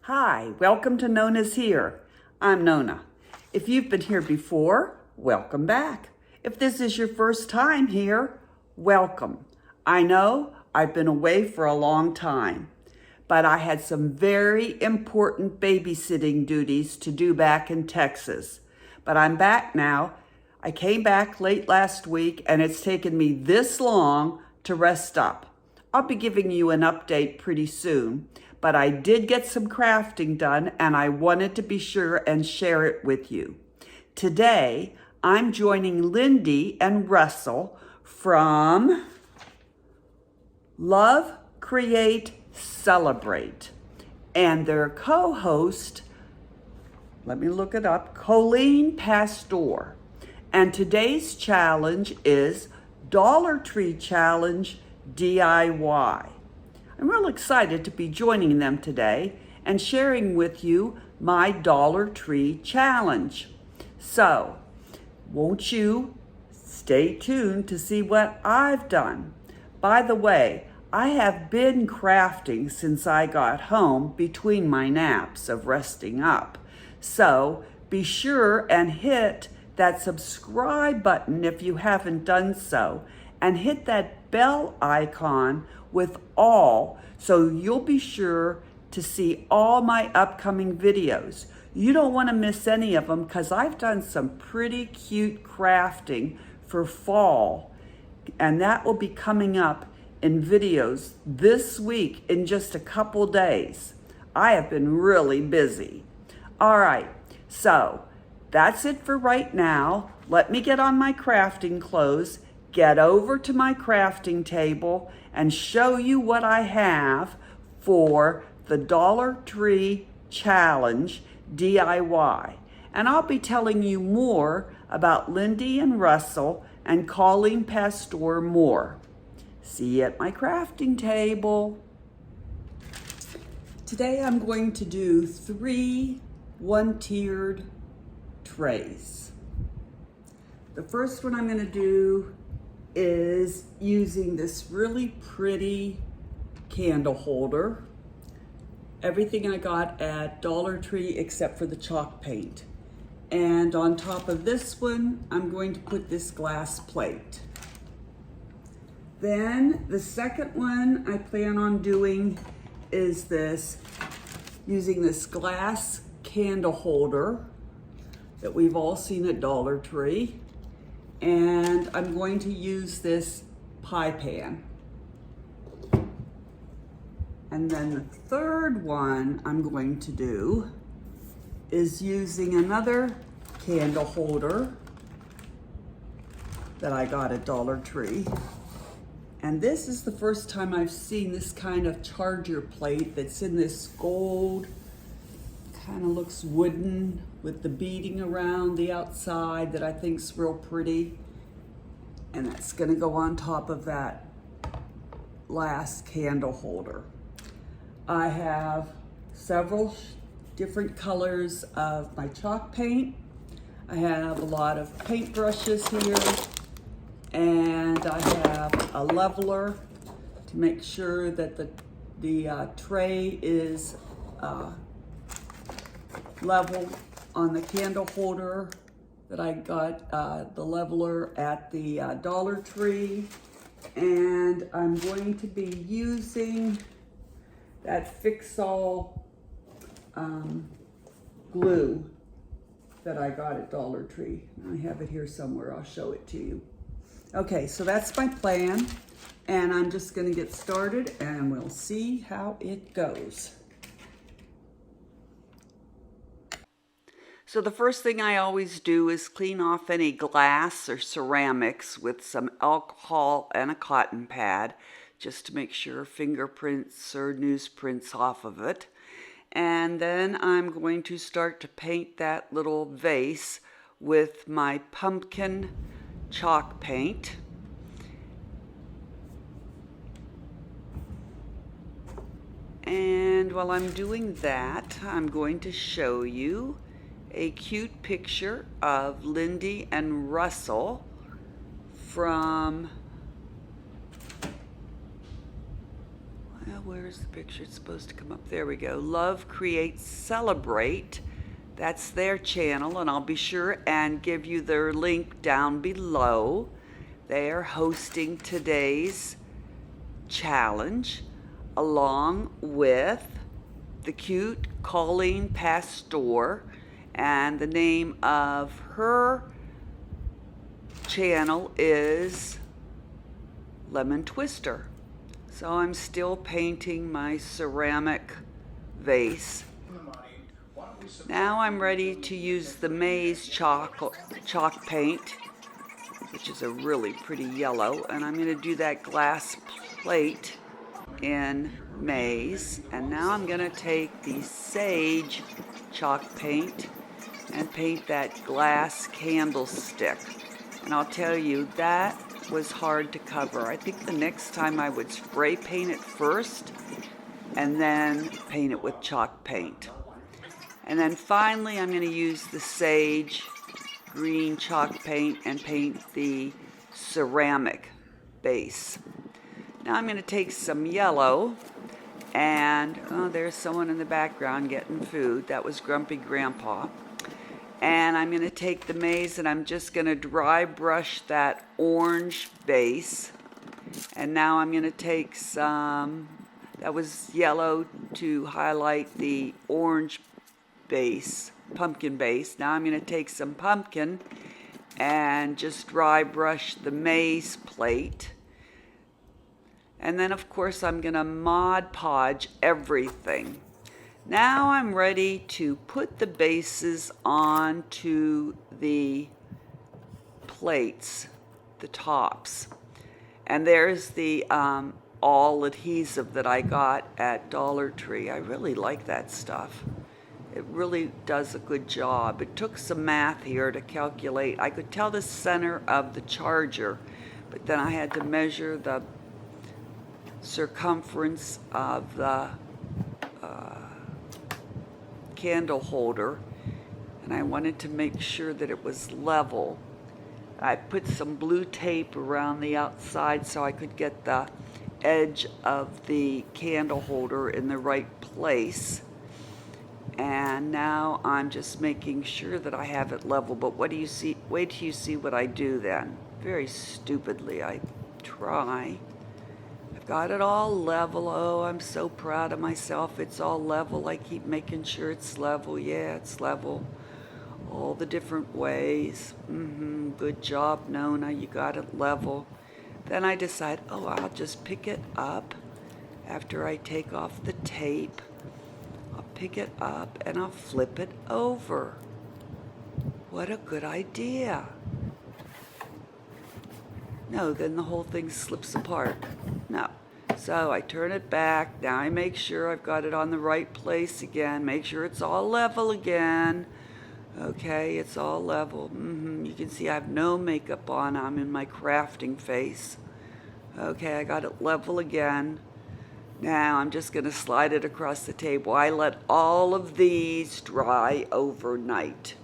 Hi, welcome to Nona's Here. I'm Nona. If you've been here before, welcome back. If this is your first time here, welcome. I know I've been away for a long time, but I had some very important babysitting duties to do back in Texas. But I'm back now. I came back late last week and it's taken me this long to rest up. I'll be giving you an update pretty soon, but I did get some crafting done and I wanted to be sure and share it with you. Today, I'm joining Lindy and Russell from Love, Create, Celebrate, and their co-host, let me look it up, Colleen Pastor. And today's challenge is Dollar Tree Challenge DIY. I'm real excited to be joining them today and sharing with you my Dollar Tree challenge. So, won't you stay tuned to see what I've done? By the way, I have been crafting since I got home between my naps of resting up. So, be sure and hit that subscribe button if you haven't done so, and hit that bell icon with all so you'll be sure to see all my upcoming videos. You don't want to miss any of them because I've done some pretty cute crafting for fall, and that will be coming up in videos this week in just a couple days. I have been really busy. All right, so that's it for right now. Let me get on my crafting clothes, get over to my crafting table, and show you what I have for the Dollar Tree Challenge DIY. And I'll be telling you more about Lindy and Russell and Colleen Pastor more. See you at my crafting table. Today I'm going to do 3 one-tiered trays. The first one I'm going to do is using this really pretty candle holder. Everything I got at Dollar Tree except for the chalk paint. And on top of this one, I'm going to put this glass plate. Then the second one I plan on doing is this, using this glass candle holder that we've all seen at Dollar Tree. And I'm going to use this pie pan. And then the third one I'm going to do is using another candle holder that I got at Dollar Tree. And this is the first time I've seen this kind of charger plate that's in this gold, kind of looks wooden with the beading around the outside that I think's real pretty. And that's gonna go on top of that last candle holder. I have several different colors of my chalk paint. I have a lot of paint brushes here, and I have a leveler to make sure that the tray is level on the candle holder that I got the leveler at the Dollar Tree. And I'm going to be using that Fix-All glue that I got at Dollar Tree. I have it here somewhere, I'll show it to you. Okay, so that's my plan, and I'm just gonna get started and we'll see how it goes. So the first thing I always do is clean off any glass or ceramics with some alcohol and a cotton pad, just to make sure fingerprints or newsprints off of it. And then I'm going to start to paint that little vase with my pumpkin chalk paint. And while I'm doing that, I'm going to show you a cute picture of Lindy and Russell from, Where's the picture? It's supposed to come up. There we go. Love, Create, Celebrate. That's their channel, and I'll be sure and give you their link down below. They are hosting today's challenge along with the cute Colleen Pastor, and the name of her channel is Lemon Twister. So I'm still painting my ceramic vase. Now I'm ready to use the maize chalk paint, which is a really pretty yellow, and I'm going to do that glass plate in maize. And now I'm going to take the sage chalk paint and paint that glass candlestick. And I'll tell you, that was hard to cover. I think the next time I would spray paint it first and then paint it with chalk paint. And then finally I'm going to use the sage green chalk paint and paint the ceramic base. Now I'm going to take some yellow, and there's someone in the background getting food. That was Grumpy Grandpa. And I'm going to take the maize and I'm just going to dry brush that orange base. And now I'm going to take some, that was yellow to highlight the orange base, pumpkin base. Now I'm going to take some pumpkin and just dry brush the maize plate. And then of course I'm going to Mod Podge everything. Now I'm ready to put the bases onto the plates, the tops. And there's the all adhesive that I got at Dollar Tree. I really like that stuff. It really does a good job. It took some math here to calculate. I could tell the center of the charger, but then I had to measure the circumference of the candle holder, and I wanted to make sure that it was level. I put some blue tape around the outside so I could get the edge of the candle holder in the right place. And now I'm just making sure that I have it level. But what do you see? Wait till you see what I do then. Very stupidly I try. Got it all level. Oh, I'm so proud of myself. It's all level. I keep making sure it's level. Yeah, it's level. All the different ways. Good job, Nona. You got it level. Then I decide, oh, I'll just pick it up after I take off the tape. I'll pick it up and I'll flip it over. What a good idea. No, then the whole thing slips apart. No. So I turn it back. Now I make sure I've got it on the right place again. Make sure it's all level again. Okay, it's all level. You can see I have no makeup on. I'm in my crafting face. Okay, I got it level again. Now I'm just going to slide it across the table. I let all of these dry overnight.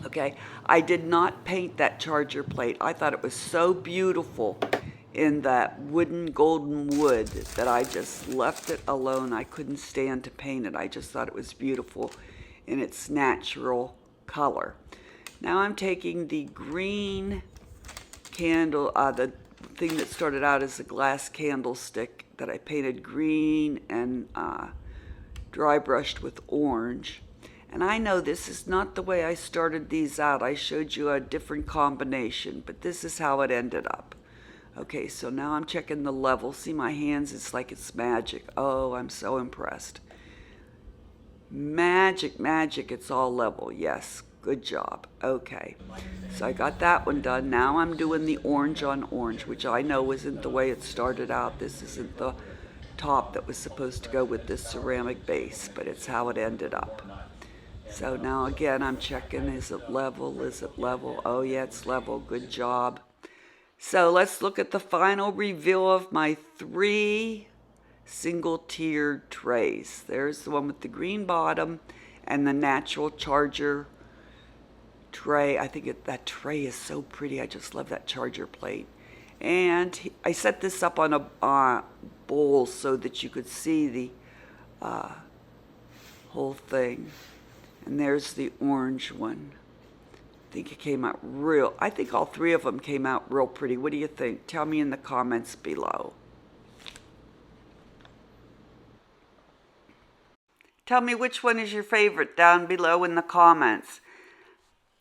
Okay, I did not paint that charger plate. I thought it was so beautiful in that wooden golden wood that I just left it alone. I couldn't stand to paint it. I just thought it was beautiful in its natural color. Now I'm taking the green candle, the thing that started out as a glass candlestick that I painted green and dry brushed with orange. And I know this is not the way I started these out. I showed you a different combination, but this is how it ended up. Okay, so now I'm checking the level. See my hands? It's like it's magic. Oh, I'm so impressed. Magic, magic. It's all level. Yes, good job. Okay, so I got that one done. Now I'm doing the orange on orange, which I know isn't the way it started out. This isn't the top that was supposed to go with this ceramic base, but it's how it ended up. So now again, I'm checking, is it level? Is it level? Oh yeah, it's level. Good job. So let's look at the final reveal of my 3 single-tiered trays. There's the one with the green bottom and the natural charger tray. I think that tray is so pretty. I just love that charger plate. And I set this up on a bowl so that you could see the whole thing. And there's the orange one. I think it came out I think all three of them came out real pretty. What do you think? Tell me in the comments below. Tell me which one is your favorite down below in the comments.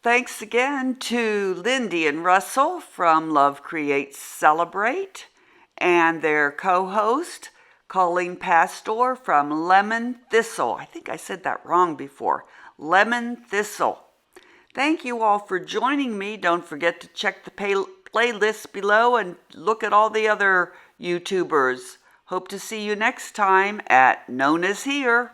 Thanks again to Lindy and Russell from Love Creates Celebrate and their co-host Colleen Pastor from Lemon Thistle. I think I said that wrong before. Lemon Thistle. Thank you all for joining me. Don't forget to check the playlist below and look at all the other YouTubers. Hope to see you next time at Nona's Here.